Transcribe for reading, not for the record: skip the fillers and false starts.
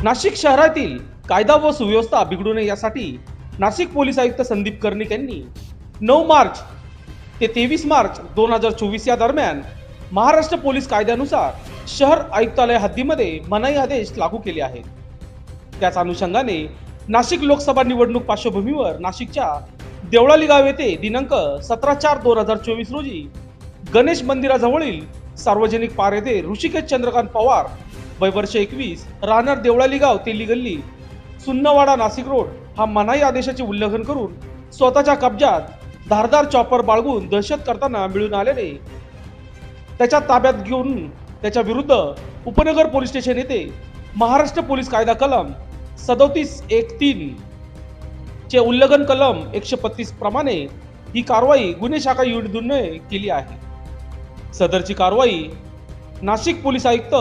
नाशिक शहरातील कायदा व सुव्यवस्था बिघडू नये यासाठी नाशिक पोलीस आयुक्त संदीप कर्णिक यांनी 9 मार्च ते 23 मार्च 2024 या दरम्यान महाराष्ट्र पोलीस कायद्यानुसार शहर आयुक्तालय हद्दीमध्ये मनाई आदेश लागू केले आहेत. त्याच अनुषंगाने नाशिक लोकसभा निवडणूक पार्श्वभूमीवर नाशिकच्या देवळाली गाव येथे दिनांक 17/4/2024 रोजी गणेश मंदिराजवळील सार्वजनिक पार येथे ऋषिकेश चंद्रकांत पवार वय वर्ष 21 राहणार देवळाली गाव तेली गल्ली सुन्नवाडा नाशिक रोड हा मनाई आदेशाचे उल्लंघन करून स्वतःच्या कब्जात धारदार चॉपर बाळगून दहशत करताना मिळून आलेले त्याच्या ताब्यात घेऊन त्याच्या विरुद्ध उपनगर पोलीस स्टेशन येथे महाराष्ट्र पोलीस कायदा कलम 37(1)(3) चे उल्लंघन कलम 135 प्रमाणे ही कारवाई गुन्हे शाखा युनिटने केली आहे. सदरची कारवाई नाशिक पोलीस आयुक्त